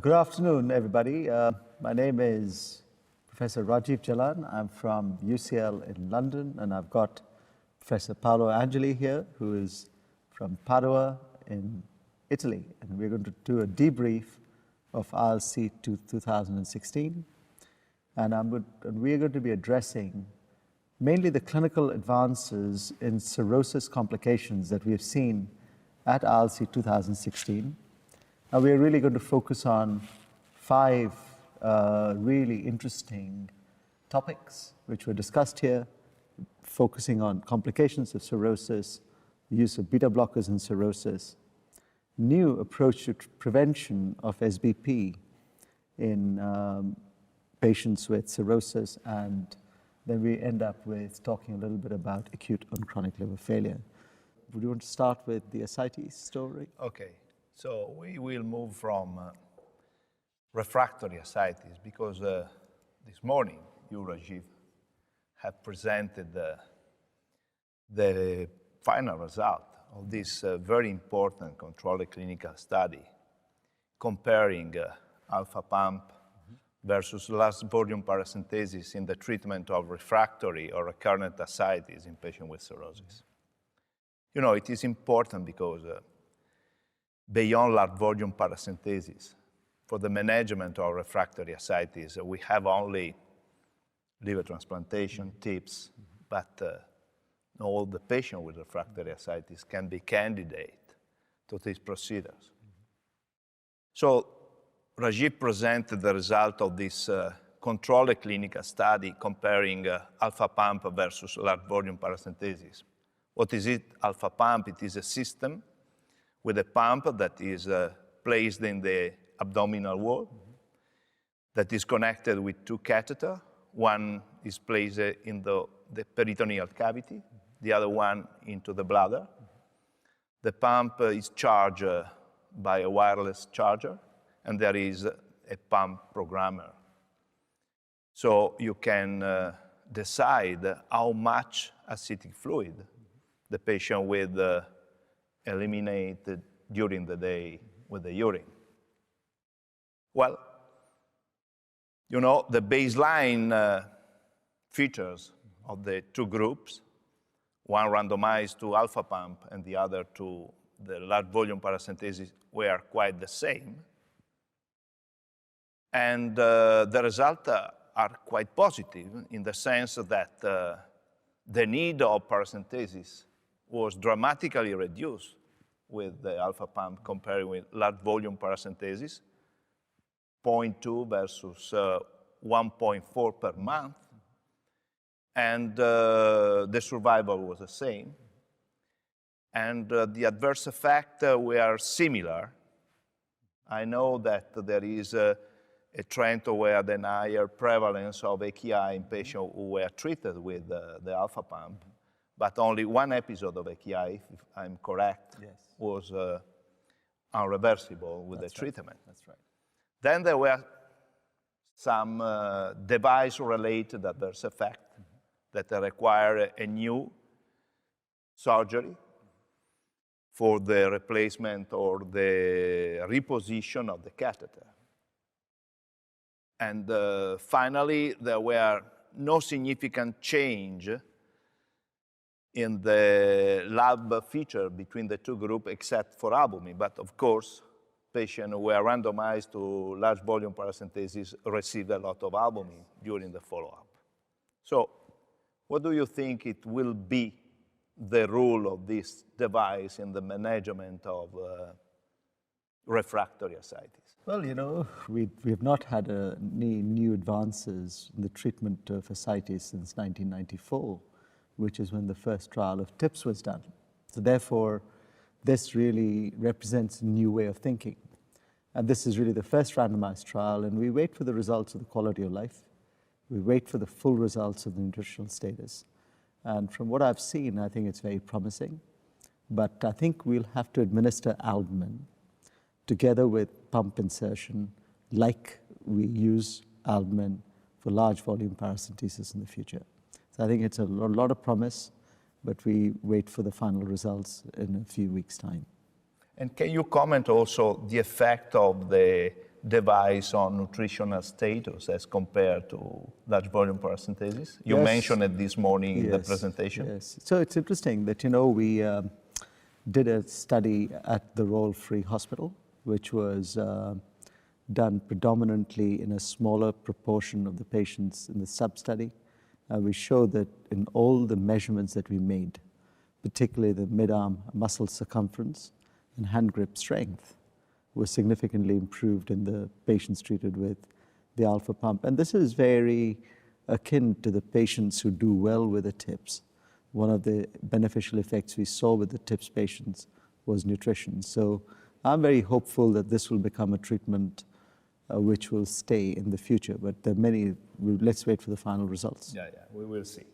Good afternoon, everybody. My name is Professor Rajiv Jalan. I'm from UCL in London, and I've got Professor Paolo Angeli here, who is from Padua in Italy. And we're going to do a debrief of ILC2016. And we're going to be addressing mainly the clinical advances in cirrhosis complications that we have seen at ILC2016. And we're really going to focus on 5 really interesting topics which were discussed here, focusing on complications of cirrhosis, the use of beta blockers in cirrhosis, new approach to prevention of SBP in patients with cirrhosis, and then we end up with talking a little bit about acute and chronic liver failure. Would you want to start with the Ascites story? Okay. So we will move from refractory ascites because this morning you, Rajiv, have presented the final result of this very important controlled clinical study comparing alpha pump versus large volume paracentesis in the treatment of refractory or recurrent ascites in patients with cirrhosis. You know, it is important because beyond large volume paracentesis, for the management of refractory ascites, we have only liver transplantation, TIPS, but all the patients with refractory ascites can be candidate to these procedures. So Rajiv presented the result of this controlled clinical study comparing alpha pump versus large volume paracentesis. What is it, alpha pump? It is a system with a pump that is placed in the abdominal wall, that is connected with 2 catheters. One is placed in the peritoneal cavity, the other one into the bladder. The pump is charged by a wireless charger, and there is a pump programmer. So you can decide how much ascitic fluid the patient will eliminate during the day with the urine. Well, you know, the baseline features of the 2 groups, one randomized to alpha pump and the other to the large volume paracentesis, were quite the same. And the results are quite positive in the sense that the need of paracentesis was dramatically reduced with the alpha pump compared with large volume paracentesis, 0.2 versus 1.4 per month. And the survival was the same. And the adverse effects were similar. I know that there is a trend toward an higher prevalence of AKI in patients who were treated with the alpha pump. But only 1 episode of AKI, if I'm correct, yes, was irreversible with the treatment. That's right. Then there were some device-related adverse effects that require a new surgery for the replacement or the reposition of the catheter. And finally, there were no significant change in the lab feature between the 2 groups except for albumin. But of course, patients who were randomized to large volume paracentesis received a lot of albumin during the follow-up. So what do you think it will be the role of this device in the management of refractory ascites? Well, you know, we have not had any new advances in the treatment of ascites since 1994. Which is when the first trial of TIPS was done. So therefore, this really represents a new way of thinking. And this is really the first randomized trial, and we wait for the results of the quality of life. We wait for the full results of the nutritional status. And from what I've seen, I think it's very promising. But I think we'll have to administer albumin together with pump insertion, like we use albumin for large volume paracentesis in the future. So I think it's a lot of promise, but we wait for the final results in a few weeks' time. And can you comment also the effect of the device on nutritional status as compared to large volume paracentesis? You mentioned it this morning in the presentation. Yes. So it's interesting that, we did a study at the Royal Free Hospital, which was done predominantly in a smaller proportion of the patients in the sub-study. We showed that in all the measurements that we made, particularly the mid-arm muscle circumference and hand grip strength, was significantly improved in the patients treated with the alpha pump. And this is very akin to the patients who do well with the TIPS. One of the beneficial effects we saw with the TIPS patients was nutrition. So I'm very hopeful that this will become a treatment which will stay in the future. But there are many, let's wait for the final results. Yeah, we will see.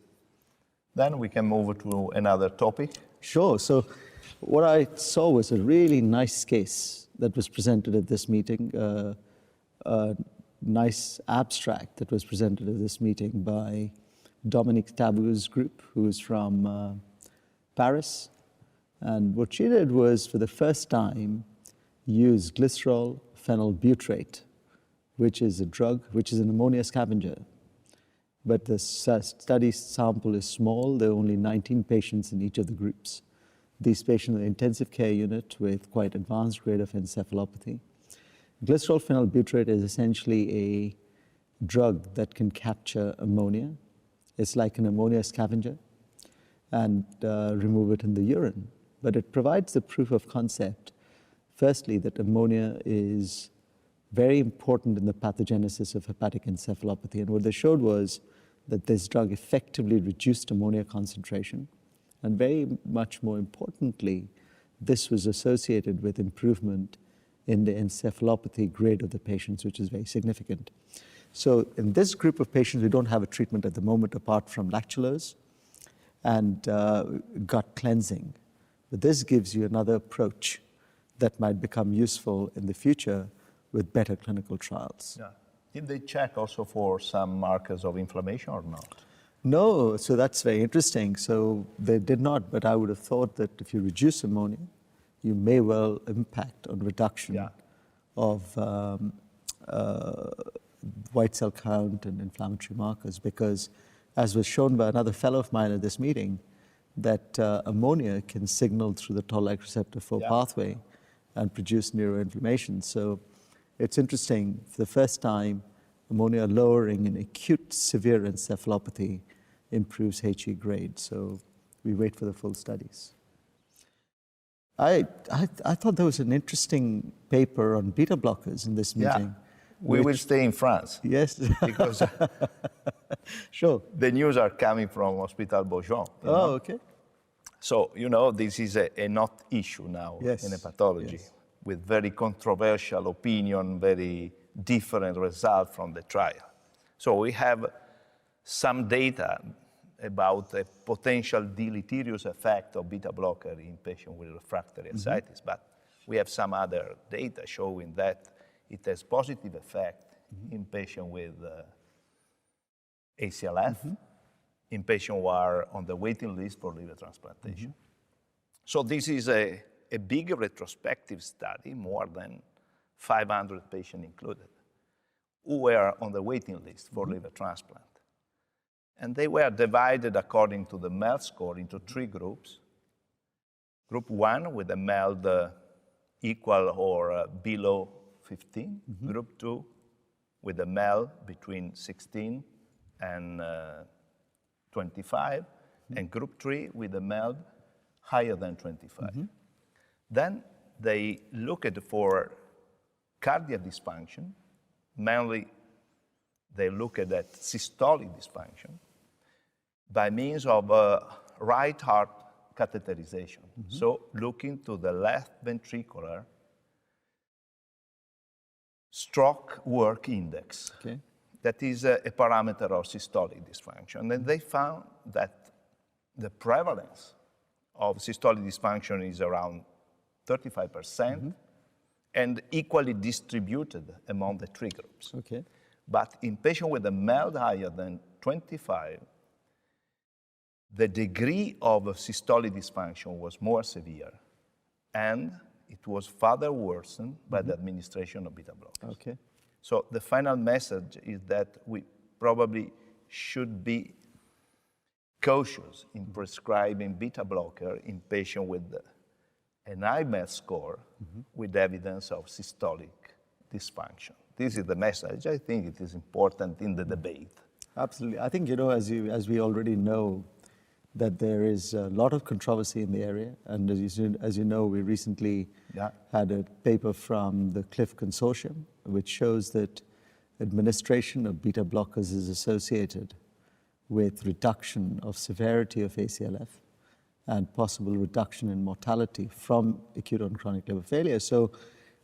Then we can move to another topic. Sure. So what I saw was a really nice case that was presented at this meeting, a nice abstract that was presented at this meeting by Dominique Tabou's group, who is from Paris. And what she did was, for the first time, use glycerol phenylbutyrate, which is a drug, which is an ammonia scavenger. But the study sample is small. There are only 19 patients in each of the groups. These patients are in the intensive care unit with quite advanced grade of encephalopathy. Glycerol phenylbutyrate is essentially a drug that can capture ammonia. It's like an ammonia scavenger and remove it in the urine. But it provides the proof of concept, firstly, that ammonia is very important in the pathogenesis of hepatic encephalopathy. And what they showed was that this drug effectively reduced ammonia concentration. And very much more importantly, this was associated with improvement in the encephalopathy grade of the patients, which is very significant. So in this group of patients, we don't have a treatment at the moment apart from lactulose and gut cleansing. But this gives you another approach that might become useful in the future with better clinical trials. Yeah. Did they check also for some markers of inflammation or not? No, so that's very interesting. So they did not, but I would have thought that if you reduce ammonia, you may well impact on reduction of white cell count and inflammatory markers, because as was shown by another fellow of mine at this meeting, that ammonia can signal through the toll-like receptor 4 pathway and produce neuroinflammation. So it's interesting, for the first time, ammonia lowering in acute severe encephalopathy improves HE grade. So we wait for the full studies. I thought there was an interesting paper on beta blockers in this meeting. We will stay in France. Yes. Because sure. The news are coming from Hospital Beaujon. Okay. So, this is a not issue now in hepatology, with very controversial opinion, very different result from the trial. So we have some data about a potential deleterious effect of beta blocker in patients with refractory ascites, but we have some other data showing that it has positive effect in patients with ACLF, in patients who are on the waiting list for liver transplantation. So this is a big retrospective study, more than 500 patients included, who were on the waiting list for liver transplant. And they were divided according to the MELD score into 3 groups. Group 1 with a MELD equal or below 15. Group 2 with a MELD between 16 and 25. And group 3 with a MELD higher than 25. Then they looked for cardiac dysfunction. Mainly, they looked at systolic dysfunction by means of right heart catheterization. So looking to the left ventricular stroke work index. That is a parameter of systolic dysfunction. And they found that the prevalence of systolic dysfunction is around 35%, and equally distributed among the 3 groups. But in patients with a MELD higher than 25, the degree of systolic dysfunction was more severe, and it was further worsened by the administration of beta blockers. Okay. So the final message is that we probably should be cautious in prescribing beta blocker in patients with an IMED score with evidence of systolic dysfunction. This is the message. I think it is important in the debate. Absolutely. I think, you know, as we already know, that there is a lot of controversy in the area. And as you know, we recently had a paper from the CLIF Consortium, which shows that administration of beta blockers is associated with reduction of severity of ACLF and possible reduction in mortality from acute on chronic liver failure. So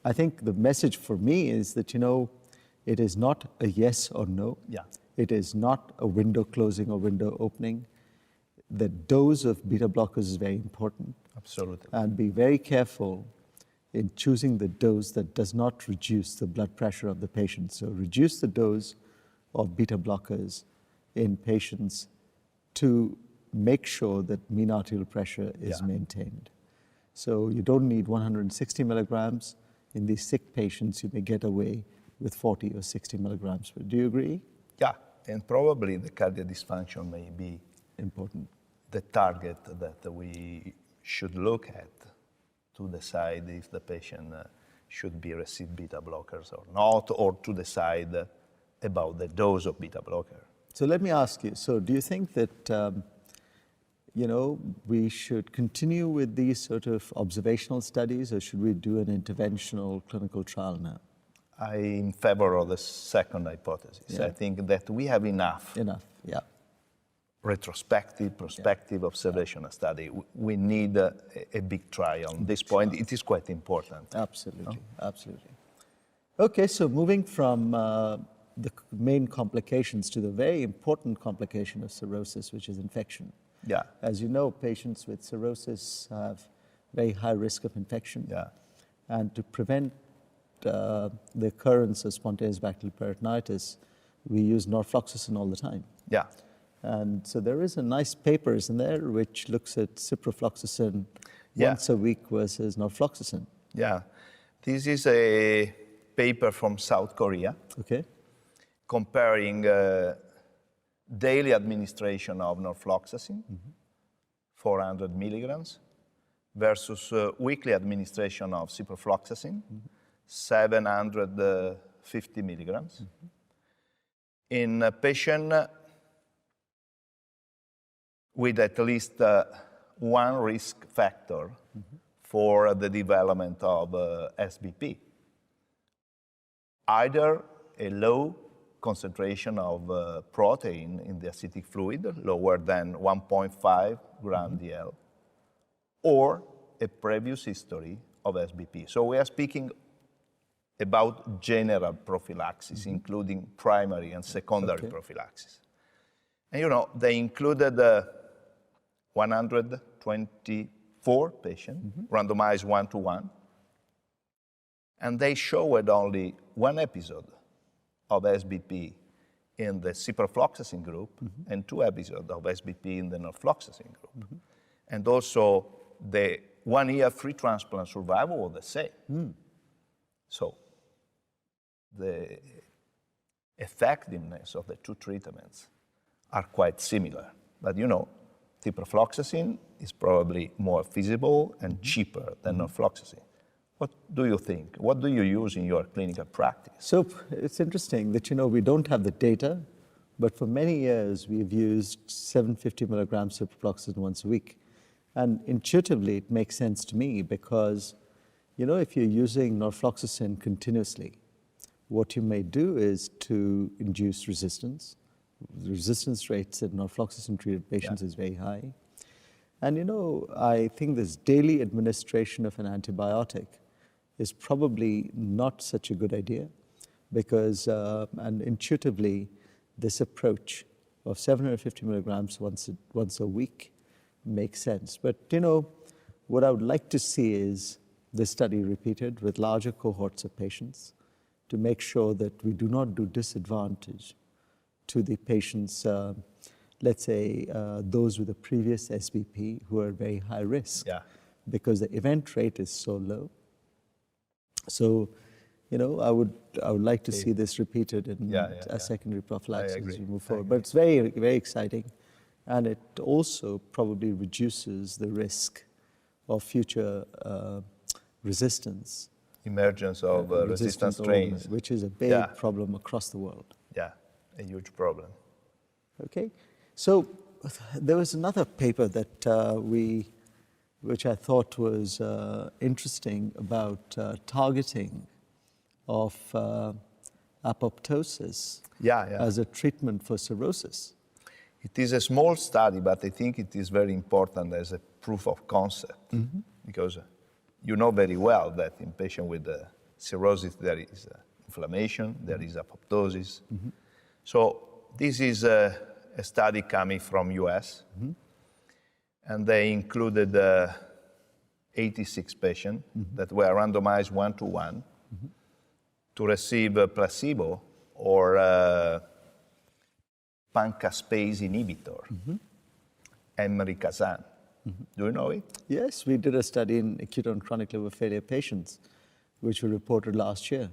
I think the message for me is that, you know, it is not a yes or no. Yeah. It is not a window closing or window opening. The dose of beta blockers is very important. Absolutely. And be very careful in choosing the dose that does not reduce the blood pressure of the patient. So reduce the dose of beta blockers in patients to make sure that mean arterial pressure is maintained. So you don't need 160 milligrams. In these sick patients, you may get away with 40 or 60 milligrams. Do you agree? Yeah, and probably the cardiac dysfunction may be important. The target that we should look at to decide if the patient should be receive beta blockers or not, or to decide about the dose of beta blocker. So let me ask you, so do you think that, you know, we should continue with these sort of observational studies, or should we do an interventional clinical trial now? I'm in favor of the second hypothesis. Yeah. I think that we have enough. Retrospective, prospective observational study. We need a big trial. On this point, it is quite important. Absolutely, absolutely. Okay, so moving from the main complications to the very important complication of cirrhosis, which is infection. Yeah. As you know, patients with cirrhosis have very high risk of infection. Yeah. And to prevent the occurrence of spontaneous bacterial peritonitis, we use norfloxacin all the time. Yeah. And so there is a nice paper, isn't there, which looks at ciprofloxacin once a week versus norfloxacin. Yeah. This is a paper from South Korea. Okay. Comparing daily administration of norfloxacin, 400 milligrams, versus weekly administration of ciprofloxacin, 750 milligrams. In a patient with at least one risk factor for the development of SBP. Either a low concentration of protein in the ascitic fluid, lower than 1.5 gram DL, or a previous history of SBP. So we are speaking about general prophylaxis, including primary and secondary prophylaxis. And you know, they included 124 patients, randomized 1-to-1, and they showed only one episode of SBP in the ciprofloxacin group and 2 episodes of SBP in the norfloxacin group. And also the 1 year free transplant survival was the same. So the effectiveness of the 2 treatments are quite similar. But you know, ciprofloxacin is probably more feasible and cheaper than norfloxacin. What do you think? What do you use in your clinical practice? So it's interesting that, you know, we don't have the data, but for many years we've used 750 milligrams ciprofloxacin once a week. And intuitively, it makes sense to me because, you know, if you're using norfloxacin continuously, what you may do is to induce resistance. The resistance rates in norfloxacin-treated patients is very high. And, you know, I think this daily administration of an antibiotic is probably not such a good idea because, and intuitively, this approach of 750 milligrams once a week makes sense. But, you know, what I would like to see is this study repeated with larger cohorts of patients to make sure that we do not do disadvantage to the patients, let's say, those with a previous SBP who are very high risk. Yeah. Because the event rate is so low So, I would like to see this repeated in a secondary prophylaxis as we move forward. But it's very, very exciting, and it also probably reduces the risk of future resistance. Emergence of resistant strains. Which is a big problem across the world. Yeah, a huge problem. Okay, so there was another paper that which I thought was interesting about targeting of apoptosis as a treatment for cirrhosis. It is a small study, but I think it is very important as a proof of concept, because you know very well that in patients with cirrhosis there is inflammation, there is apoptosis. So this is a study coming from US, and they included 86 patients that were randomized 1-to-1 to receive a placebo or pan-caspase inhibitor, emricazan. Do you know it? Yes, we did a study in acute and chronic liver failure patients, which we reported last year.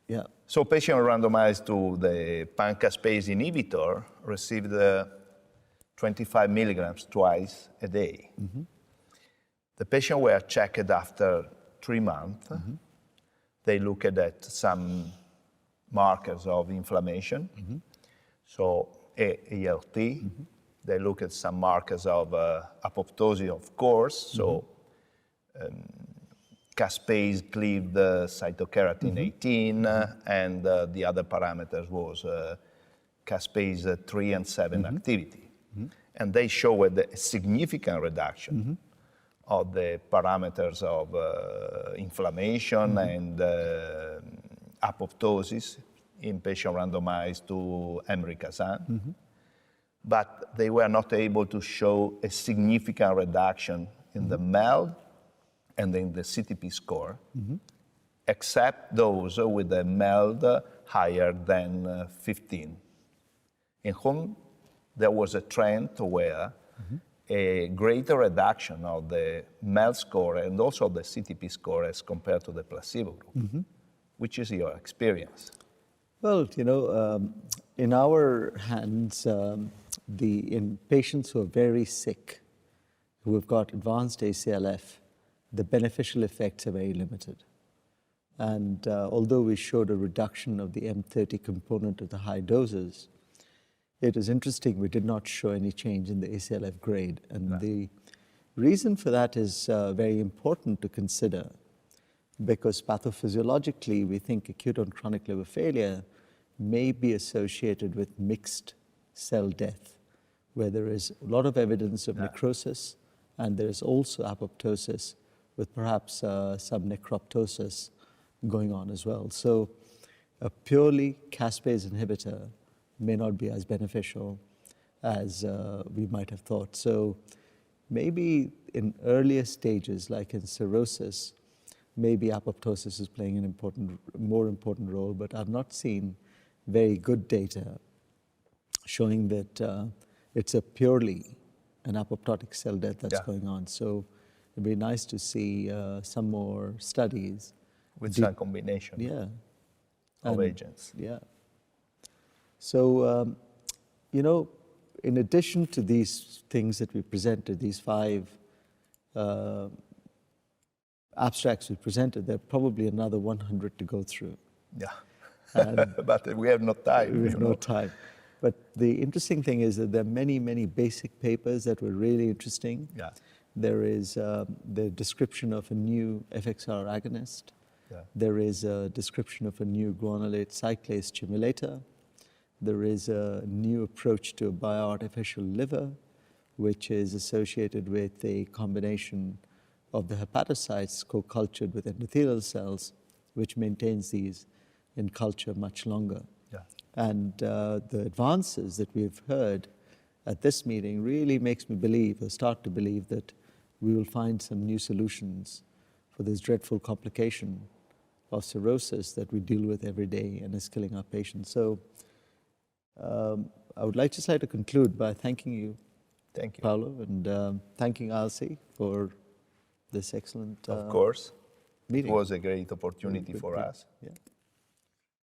Yeah. So patients randomized to the pan-caspase inhibitor received 25 milligrams twice a day. The patients were checked after 3 months. They looked at some markers of inflammation, so ALT. They looked at some markers of apoptosis, of course, so caspase cleaved cytokeratin 18, and the other parameters was caspase 3 and 7 activity. And they showed a significant reduction of the parameters of inflammation and apoptosis in patients randomized to emricazan. But they were not able to show a significant reduction in the MELD and in the CTP score, except those with a MELD higher than 15, in whom there was a trend where a greater reduction of the MELD score and also the CTP score as compared to the placebo group. Which is your experience? Well, in our hands, in patients who are very sick, who have got advanced ACLF, the beneficial effects are very limited. And although we showed a reduction of the M30 component at the high doses, it is interesting we did not show any change in the ACLF grade. And the reason for that is very important to consider, because pathophysiologically we think acute and chronic liver failure may be associated with mixed cell death, where there is a lot of evidence of necrosis, and there is also apoptosis with perhaps some necroptosis going on as well. So a purely caspase inhibitor may not be as beneficial as we might have thought. So maybe in earlier stages, like in cirrhosis, maybe apoptosis is playing an more important role, but I've not seen very good data showing that it's a purely an apoptotic cell death that's going on. So it'd be nice to see some more studies. With some combination of agents. Yeah. So, in addition to these things that we presented, these 5 abstracts we presented, there are probably another 100 to go through. Yeah, but we have no time. We have no time. But the interesting thing is that there are many, many basic papers that were really interesting. Yeah. There is the description of a new FXR agonist. Yeah. There is a description of a new guanylate cyclase stimulator. There is a new approach to a bioartificial liver, which is associated with a combination of the hepatocytes co-cultured with endothelial cells, which maintains these in culture much longer. Yeah. And the advances that we've heard at this meeting really makes me believe, or start to believe, that we will find some new solutions for this dreadful complication of cirrhosis that we deal with every day and is killing our patients. So I would just like to conclude by thanking you, Paolo, and thanking ILC for this excellent of course. meeting. was a great opportunity Good, for good. us. Yeah.